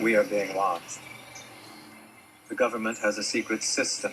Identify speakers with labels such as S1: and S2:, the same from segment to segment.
S1: We are being watched. The government has a secret system,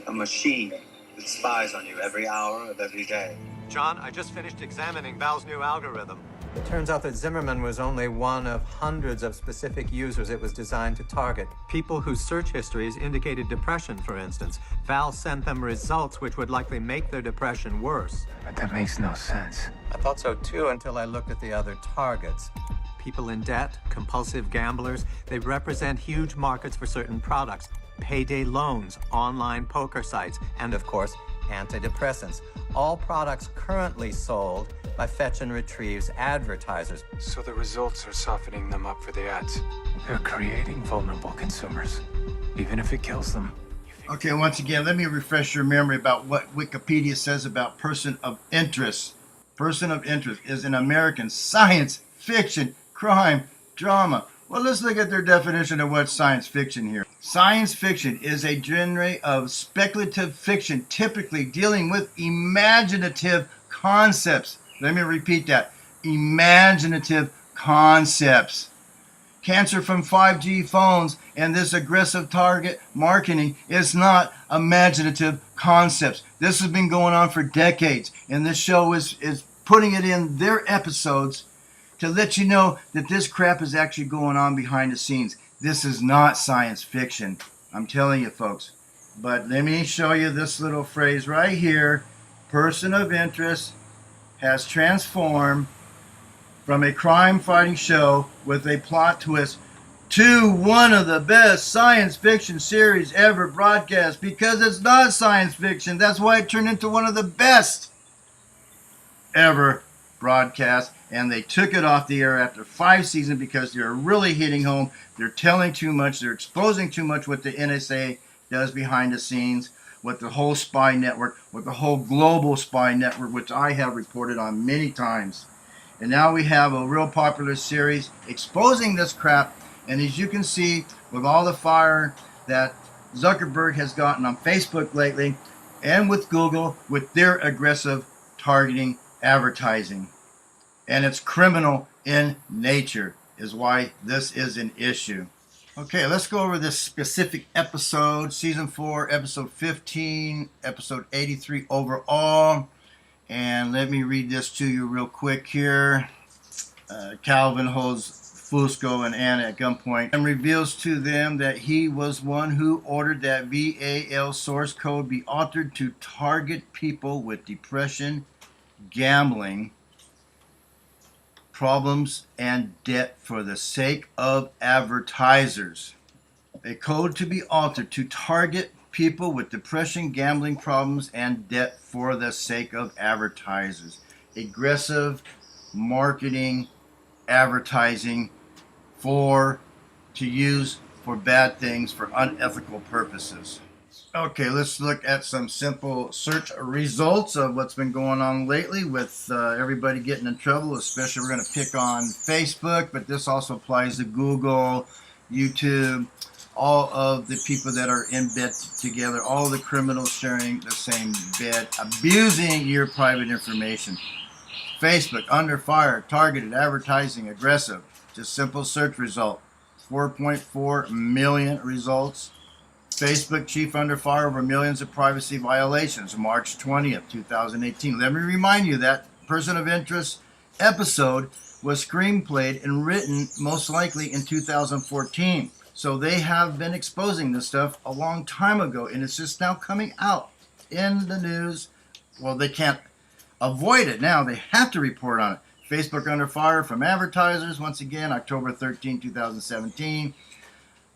S1: a machine that spies on you every hour of every day.
S2: John, I just finished examining Val's new algorithm. It turns out that Zimmerman was only one of hundreds of specific users it was designed to target. People whose search histories indicated depression, for instance. Val sent them results which would likely make their depression worse.
S3: But that makes no sense.
S2: I thought so too until I looked at the other targets. People in debt, compulsive gamblers, they represent huge markets for certain products. Payday loans, online poker sites, and of course, antidepressants. All products currently sold by Fetch and Retrieve's advertisers.
S3: So the results are softening them up for the ads. They're creating vulnerable consumers, even if it kills them.
S4: Okay, once again, let me refresh your memory about what Wikipedia says about person of interest. Person of interest is an American science fiction, crime, drama. Well, let's look at their definition of what's science fiction here. Science fiction is a genre of speculative fiction, typically dealing with imaginative concepts. Let me repeat that. Imaginative concepts. Cancer from 5G phones and this aggressive target marketing is not imaginative concepts. This has been going on for decades, and this show is putting it in their episodes to let you know that this crap is actually going on behind the scenes. This is not science fiction. I'm telling you, folks. But let me show you this little phrase right here. Person of interest has transformed from a crime-fighting show with a plot twist to one of the best science fiction series ever broadcast, because it's not science fiction. That's why it turned into one of the best ever broadcast, and they took it off the air after 5 seasons because they're really hitting home. They're telling too much. They're exposing too much what the NSA does behind the scenes, what the whole spy network, what the whole global spy network, which I have reported on many times. And now we have a real popular series exposing this crap. And as you can see, with all the fire that Zuckerberg has gotten on Facebook lately and with Google with their aggressive targeting advertising. And it's criminal in nature is why this is an issue. Okay, let's go over this specific episode, Season 4, Episode 15, Episode 83 overall. And let me read this to you real quick here. Calvin holds Fusco and Anna at gunpoint and reveals to them that he was one who ordered that VAL source code be altered to target people with depression, gambling problems, and debt for the sake of advertisers. A code to be altered to target people with depression, gambling problems, and debt for the sake of advertisers. Aggressive marketing, advertising to use for bad things, for unethical purposes. Okay, let's look at some simple search results of what's been going on lately with everybody getting in trouble. Especially we're going to pick on Facebook, but this also applies to Google, YouTube, all of the people that are in bed together, all the criminals sharing the same bed, abusing your private information. Facebook, under fire, targeted, advertising, aggressive. Just simple search result. 4.4 million results. Facebook chief under fire over millions of privacy violations, March 20th, 2018. Let me remind you that person of interest episode was screenplayed and written most likely in 2014. So they have been exposing this stuff a long time ago, and it's just now coming out in the news. Well, they can't avoid it now. They have to report on it. Facebook under fire from advertisers, once again, October 13, 2017.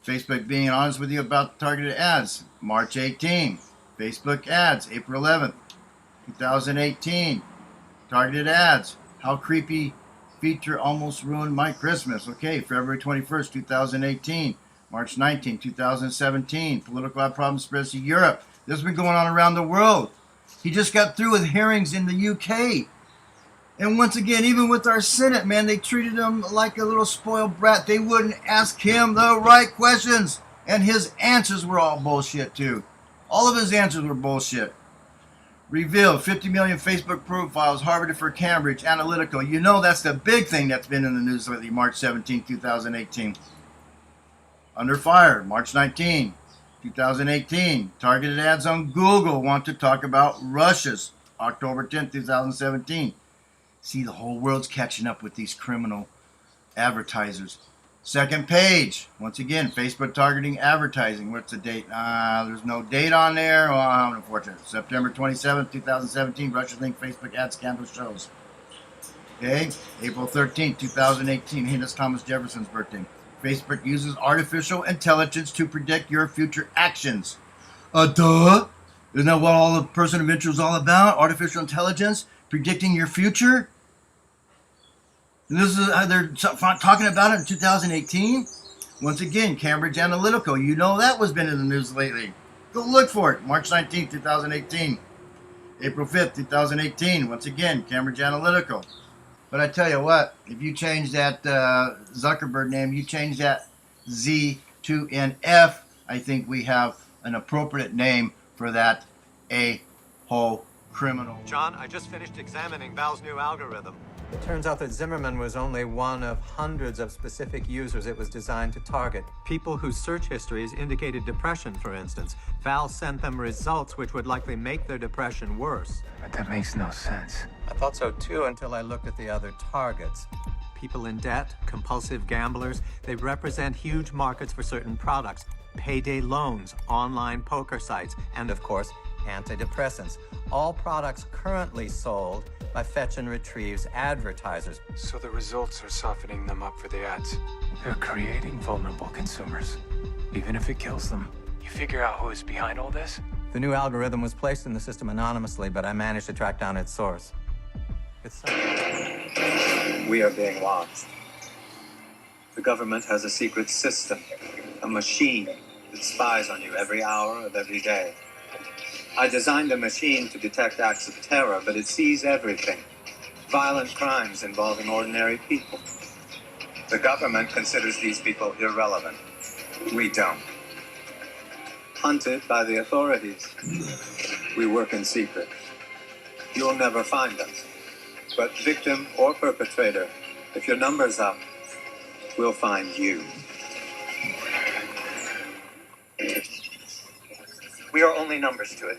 S4: Facebook being honest with you about targeted ads, March 18. Facebook ads, April 11th, 2018. Targeted ads, how creepy feature almost ruined my Christmas. Okay, February 21st, 2018. March 19, 2017. Political ad problem spreads to Europe. This has been going on around the world. He just got through with hearings in the UK. And once again, even with our Senate, man, they treated him like a little spoiled brat. They wouldn't ask him the right questions. And his answers were all bullshit, too. All of his answers were bullshit. Revealed 50 million Facebook profiles, Harvard for Cambridge Analytical. You know that's the big thing that's been in the news lately, March 17, 2018. Under fire, March 19, 2018. Targeted ads on Google want to talk about Russia's October 10, 2017. See, the whole world's catching up with these criminal advertisers. Second page, once again, Facebook targeting advertising. What's the date? There's no date on there. Well, unfortunate. September 27th, 2017, Russia linked Facebook ad scandal shows. Okay, April 13th, 2018. Hey, that's Thomas Jefferson's birthday. Facebook uses artificial intelligence to predict your future actions. Duh. Isn't that what all the person of interest is all about? Artificial intelligence predicting your future? And this is how they're talking about it in 2018. Once again, Cambridge Analytica. You know that was been in the news lately. Go look for it. March 19th, 2018. April 5th, 2018. Once again, Cambridge Analytica. But I tell you what, if you change that Zuckerberg name, you change that Z to an F, I think we have an appropriate name for that a-hole criminal.
S2: John, I just finished examining Val's new algorithm. It turns out that Zimmerman was only one of hundreds of specific users it was designed to target. People whose search histories indicated depression, for instance. Val sent them results which would likely make their depression worse.
S3: But that makes no sense.
S2: I thought so too until I looked at the other targets. People in debt, compulsive gamblers, they represent huge markets for certain products. Payday loans, online poker sites, and of course, antidepressants. All products currently sold by Fetch and Retrieve's advertisers.
S3: So the results are softening them up for the ads. They're creating vulnerable consumers, even if it kills them. You figure out who is behind all this?
S2: The new algorithm was placed in the system anonymously, but I managed to track down its source.
S1: We are being watched. The government has a secret system, a machine that spies on you every hour of every day. I designed the machine to detect acts of terror, but it sees everything. Violent crimes involving ordinary people. The government considers these people irrelevant. We don't. Hunted by the authorities. We work in secret. You'll never find us. But victim or perpetrator, if your number's up, we'll find you. We are only numbers to it.